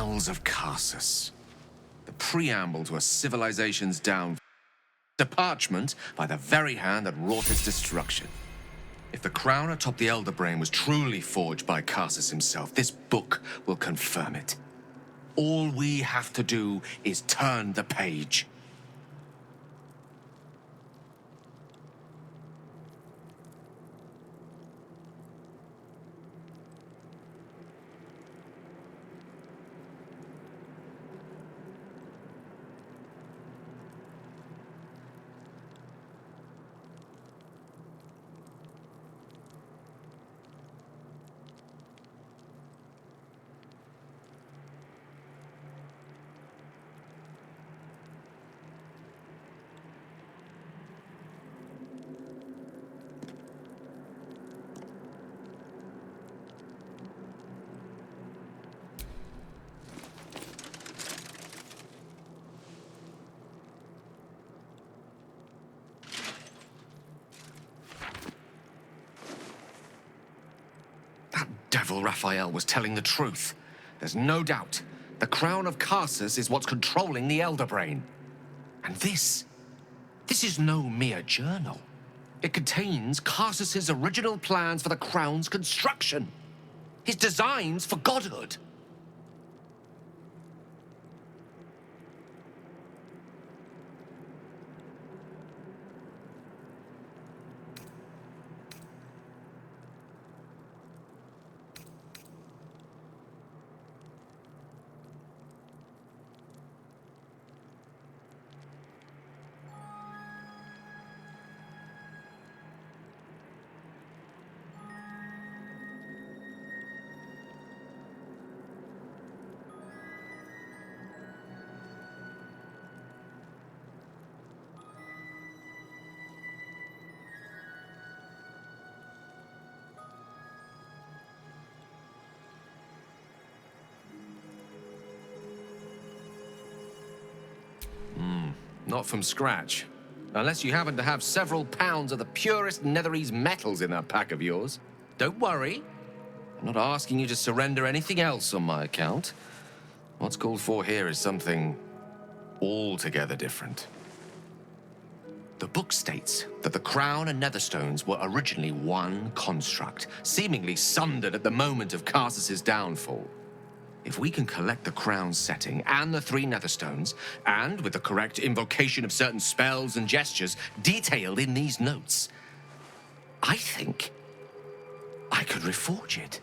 Annals of Karsus. The preamble to a civilization's downfall. A parchment by the very hand that wrought its destruction. If the crown atop the Elder Brain was truly forged by Karsus himself, this book will confirm it. All we have to do is turn the page. Devil Raphael was telling the truth. There's no doubt. The crown of Karsus is what's controlling the Elder Brain. And this is no mere journal. It contains Karsus's original plans for the crown's construction. His designs for godhood. Not from scratch. Unless you happen to have several pounds of the purest Netherese metals in that pack of yours. Don't worry. I'm not asking you to surrender anything else on my account. What's called for here is something altogether different. The book states that the crown and netherstones were originally one construct, seemingly sundered at the moment of Karsus's downfall. If we can collect the crown's setting and the 3 netherstones, and with the correct invocation of certain spells and gestures detailed in these notes, I think I could reforge it.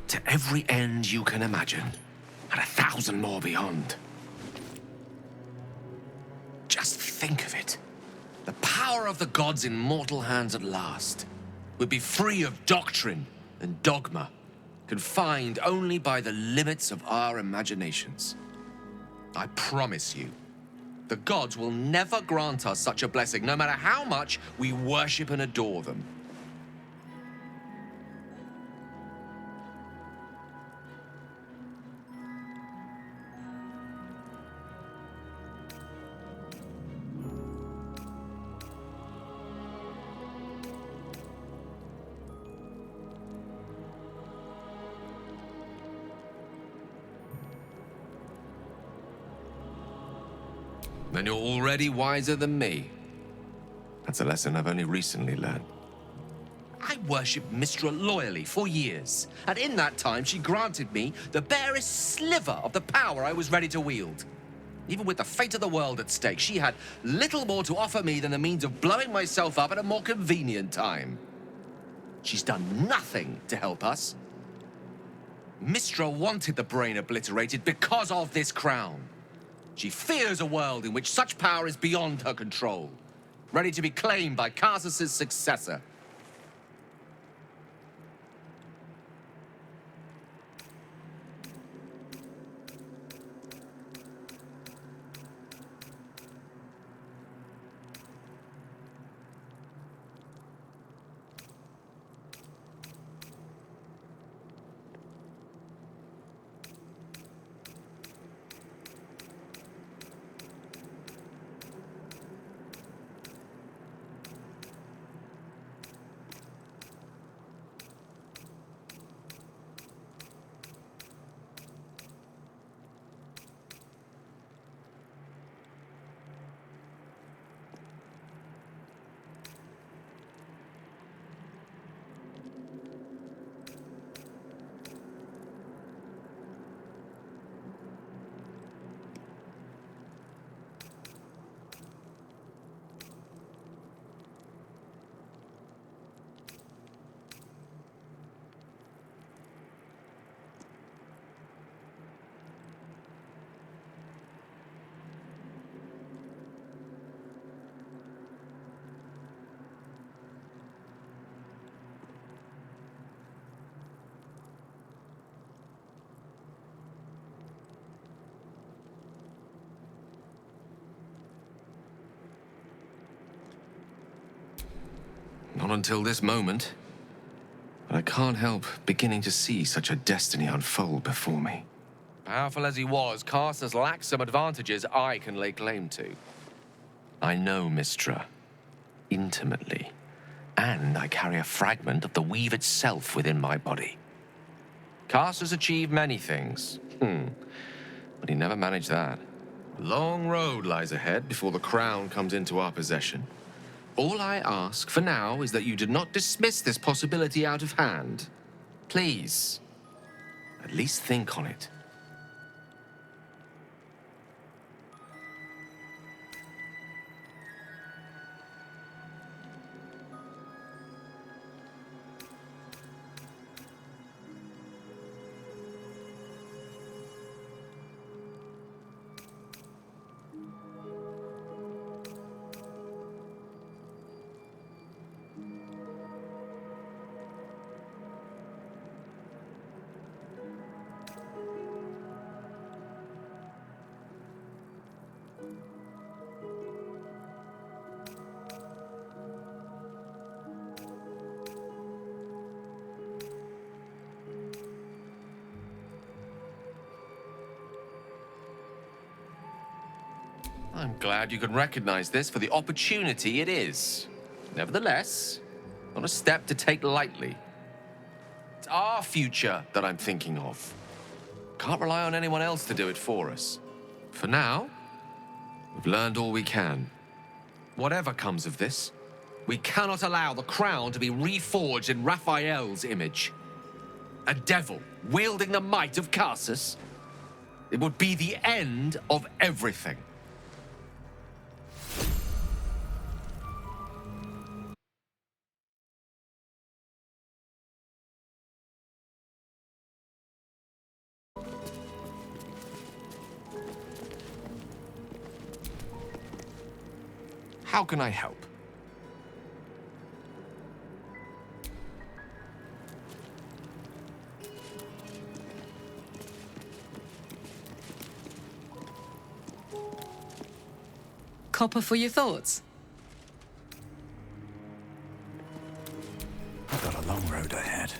To every end you can imagine, and 1,000 more beyond. Just think of it. The power of the gods in mortal hands at last. We'd be free of doctrine and dogma, confined only by the limits of our imaginations. I promise you, the gods will never grant us such a blessing, no matter how much we worship and adore them. Then you're already wiser than me. That's a lesson I've only recently learned. I worshipped Mistra loyally for years, and in that time she granted me the barest sliver of the power I was ready to wield. Even with the fate of the world at stake, she had little more to offer me than the means of blowing myself up at a more convenient time. She's done nothing to help us. Mistra wanted the brain obliterated because of this crown. She fears a world in which such power is beyond her control, ready to be claimed by Karsus's successor. Not until this moment. But I can't help beginning to see such a destiny unfold before me. Powerful as he was, Karsus lacks some advantages I can lay claim to. I know Mistra intimately, and I carry a fragment of the weave itself within my body. Karsus achieved many things, but he never managed that. A long road lies ahead before the crown comes into our possession. All I ask for now is that you do not dismiss this possibility out of hand. Please, at least think on it. I'm glad you can recognize this for the opportunity it is. Nevertheless, not a step to take lightly. It's our future that I'm thinking of. Can't rely on anyone else to do it for us. For now, we've learned all we can. Whatever comes of this, we cannot allow the crown to be reforged in Raphael's image. A devil wielding the might of Karsus. It would be the end of everything. How can I help? Copper for your thoughts? I've got a long road ahead.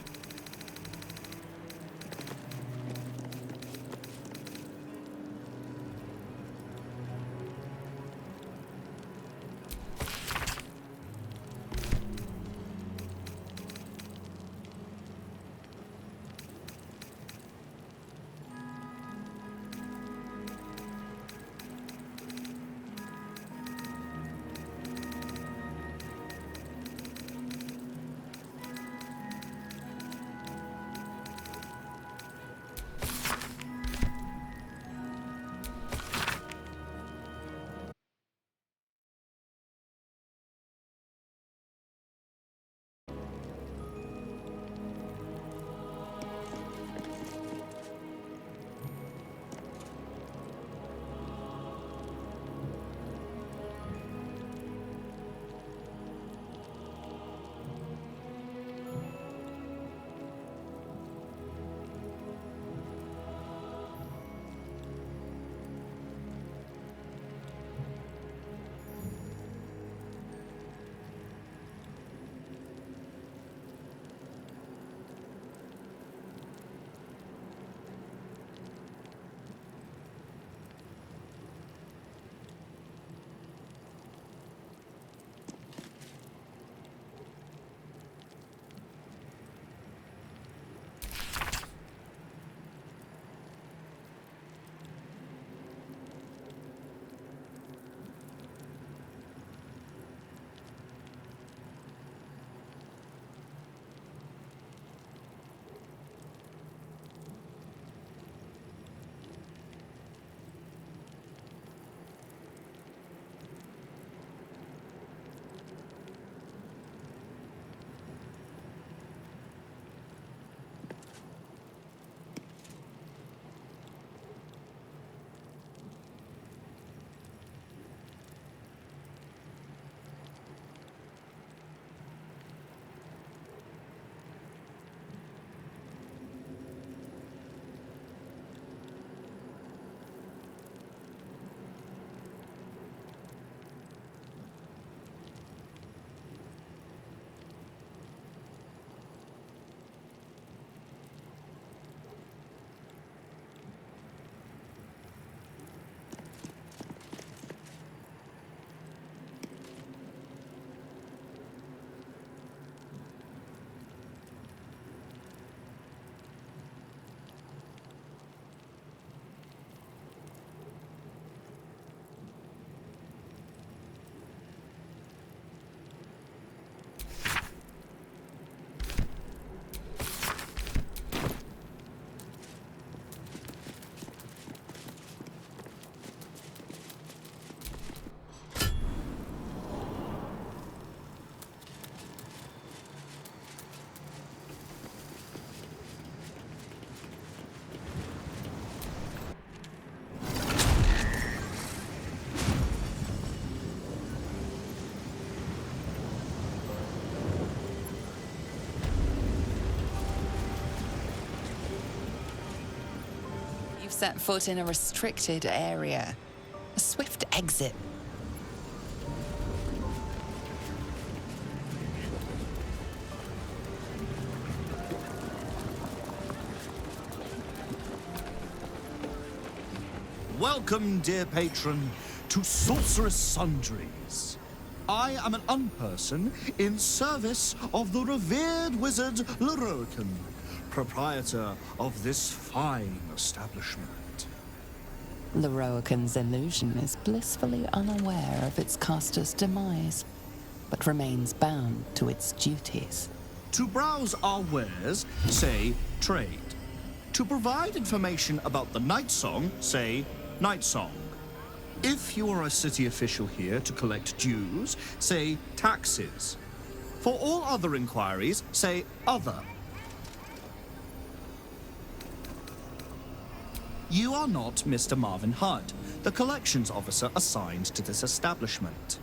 set foot in a restricted area. A swift exit. Welcome, dear patron, to Sorceress Sundries. I am an unperson in service of the revered wizard Leroican, proprietor of this fine establishment. Leroican's illusion is blissfully unaware of its caster's demise, but remains bound to its duties. To browse our wares, say trade. To provide information about the Night Song, say Night Song. If you are a city official here to collect dues, say taxes. For all other inquiries, say other. You are not Mr. Marvin Hudd, the collections officer assigned to this establishment.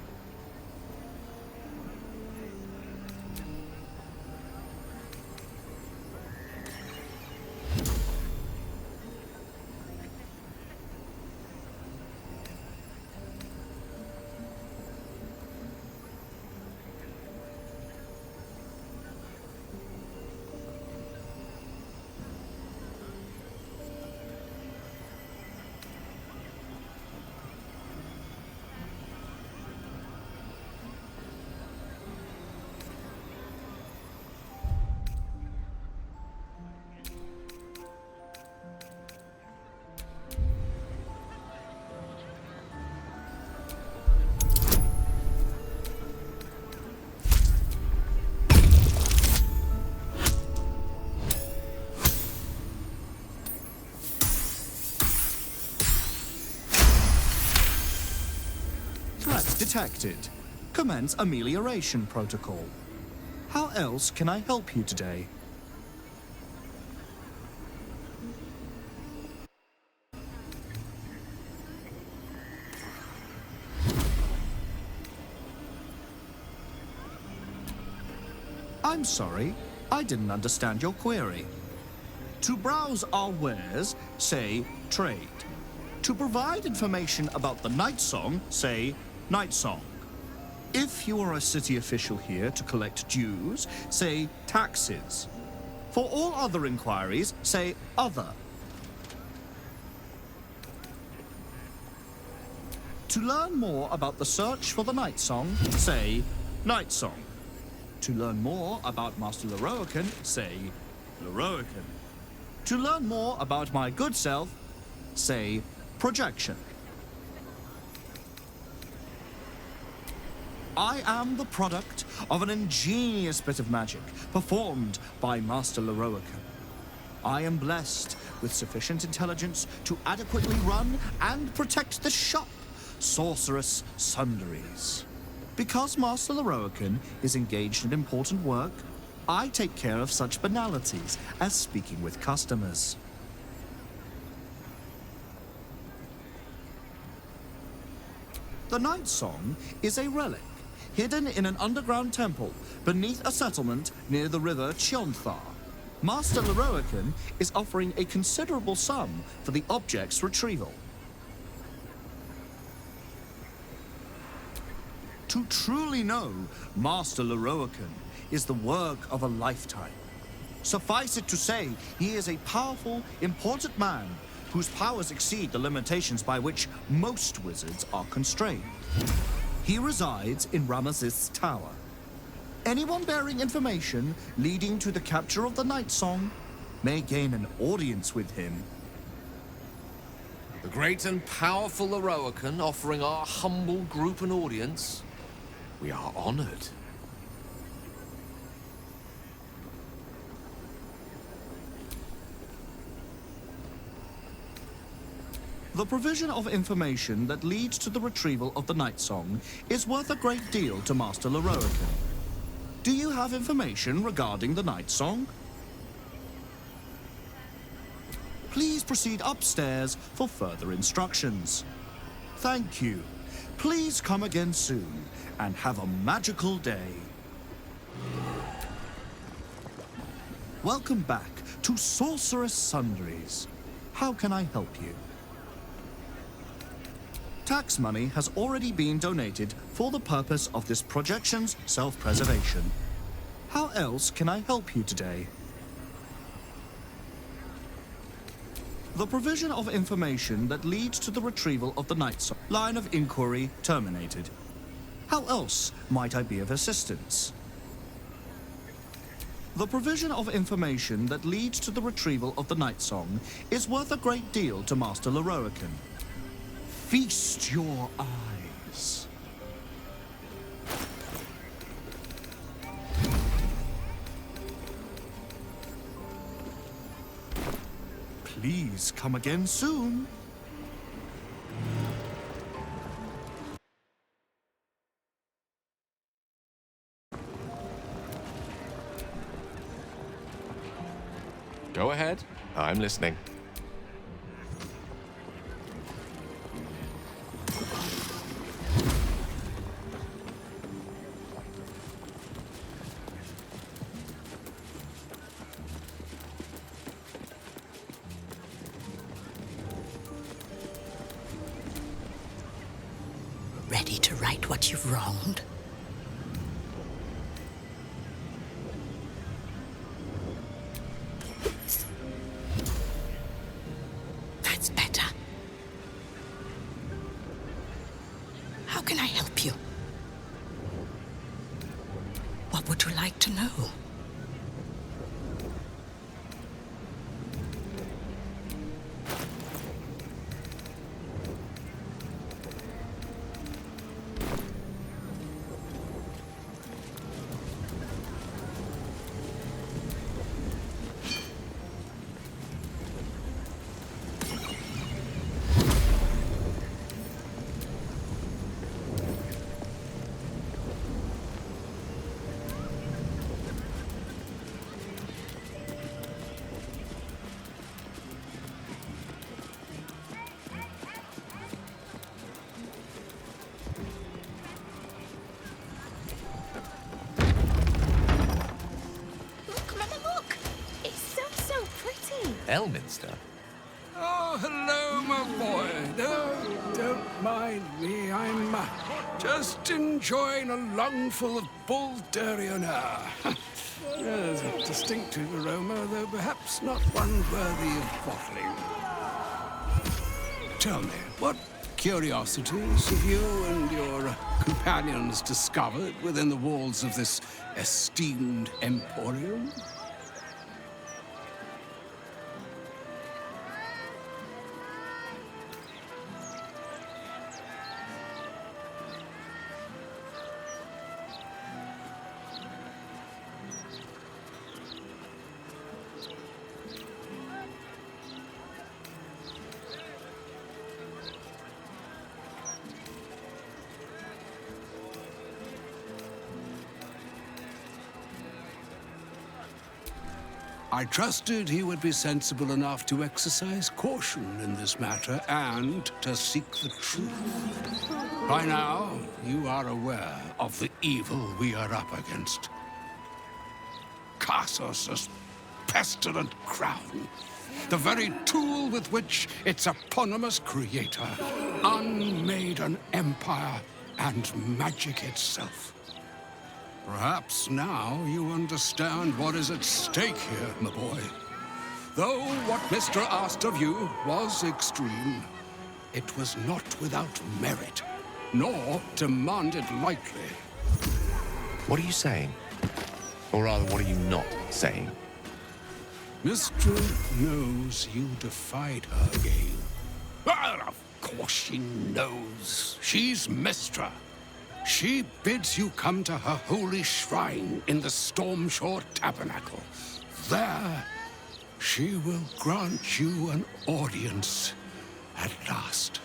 Threat detected. Commence amelioration protocol. How else can I help you today? I'm sorry, I didn't understand your query. To browse our wares, say trade. To provide information about the Night Song, say Night Song. If you are a city official here to collect dues, say taxes. For all other inquiries, say other. To learn more about the search for the Night Song, say Night Song. To learn more about Master Leroican, say Leroican. To learn more about my good self, say projection. I am the product of an ingenious bit of magic performed by Master Leroican. I am blessed with sufficient intelligence to adequately run and protect the shop, Sorceress Sundries. Because Master Leroican is engaged in important work, I take care of such banalities as speaking with customers. The Night Song is a relic, hidden in an underground temple beneath a settlement near the river Chionthar. Master Leroican is offering a considerable sum for the object's retrieval. To truly know Master Leroican is the work of a lifetime. Suffice it to say, he is a powerful, important man whose powers exceed the limitations by which most wizards are constrained. He resides in Ramesses Tower. Anyone bearing information leading to the capture of the Night Song may gain an audience with him. The great and powerful Leroican offering our humble group an audience. We are honored. The provision of information that leads to the retrieval of the Night Song is worth a great deal to Master Leroican. Do you have information regarding the Night Song? Please proceed upstairs for further instructions. Thank you. Please come again soon and have a magical day. Welcome back to Sorceress Sundries. How can I help you? Tax money has already been donated for the purpose of this projection's self-preservation. How else can I help you today? The provision of information that leads to the retrieval of the Night Song. Line of inquiry terminated. How else might I be of assistance? The provision of information that leads to the retrieval of the Night Song is worth a great deal to Master Leroican. Feast your eyes. Please come again soon. Go ahead. I'm listening. Ready to right what you've wronged? That's better. How can I help you? What would you like to know? Elminster? Oh, hello, my boy. No, don't mind me. I'm just enjoying a lungful of Baldurian air. There's a distinctive aroma, though perhaps not one worthy of bottling. Tell me, what curiosities have you and your companions discovered within the walls of this esteemed emporium? I trusted he would be sensible enough to exercise caution in this matter and to seek the truth. By now, you are aware of the evil we are up against. Cassus' pestilent crown, the very tool with which its eponymous creator unmade an empire and magic itself. Perhaps now you understand what is at stake here, my boy. Though what Mr. asked of you was extreme, it was not without merit, nor demanded lightly. What are you saying? Or rather, what are you not saying? Mistress knows you defied her again. Well, of course she knows. She's Mistra. She bids you come to her holy shrine in the Stormshore Tabernacle. There, she will grant you an audience at last.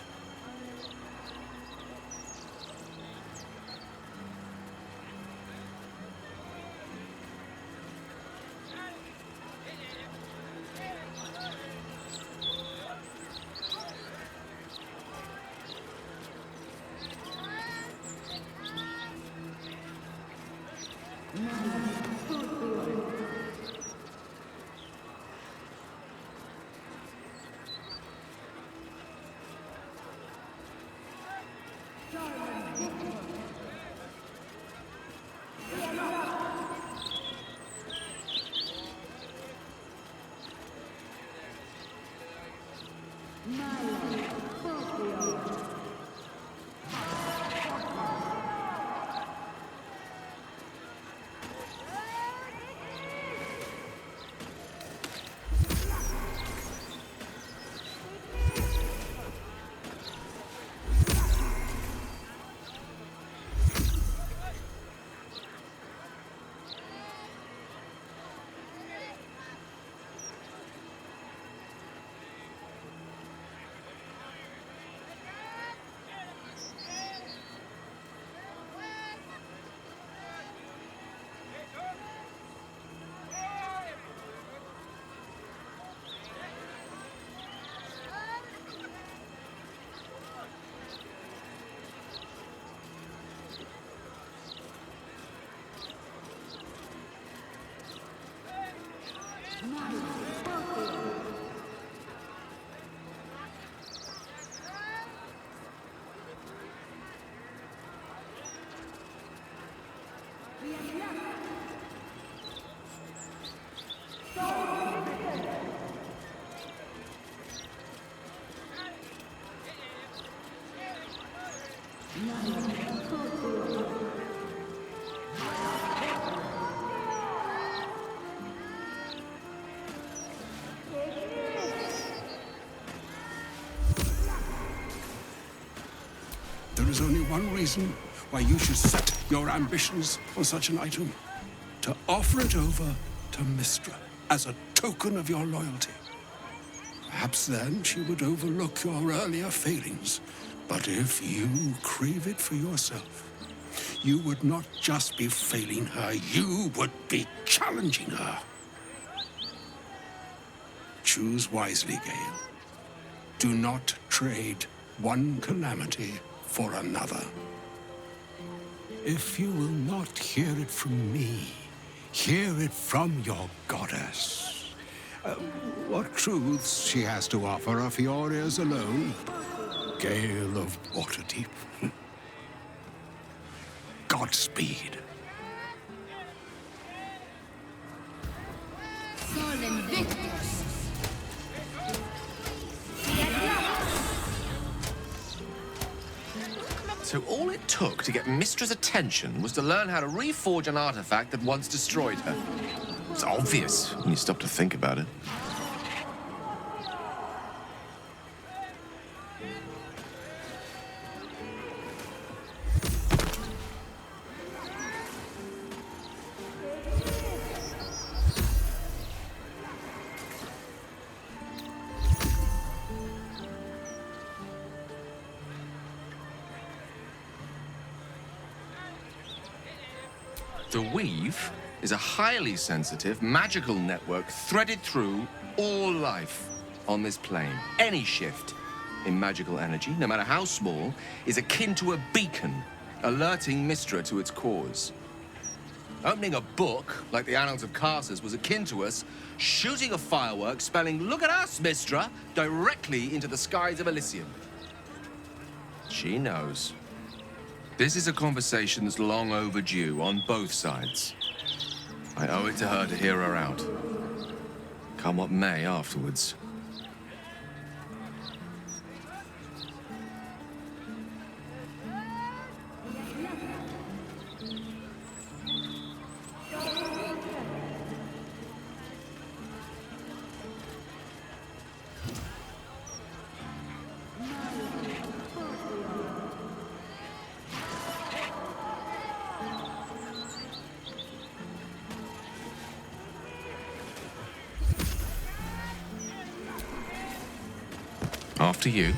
There is only one reason why you should set your ambitions on such an item. To offer it over to Mystra as a token of your loyalty. Perhaps then she would overlook your earlier failings. But if you crave it for yourself, you would not just be failing her, you would be challenging her. Choose wisely, Gale. Do not trade one calamity for another. If you will not hear it from me, hear it from your goddess. What truths she has to offer are for your ears alone. Gale of Waterdeep. Godspeed. Sol Invictus. So all it took to get Mystra's attention was to learn how to reforge an artifact that once destroyed her. It's obvious when you stop to think about it. The Weave is a highly sensitive, magical network threaded through all life on this plane. Any shift in magical energy, no matter how small, is akin to a beacon, alerting Mystra to its cause. Opening a book, like the Annals of Carsus, was akin to us shooting a firework spelling, "Look at us, Mystra," directly into the skies of Elysium. She knows. This is a conversation that's long overdue on both sides. I owe it to her to hear her out. Come what may afterwards. After you.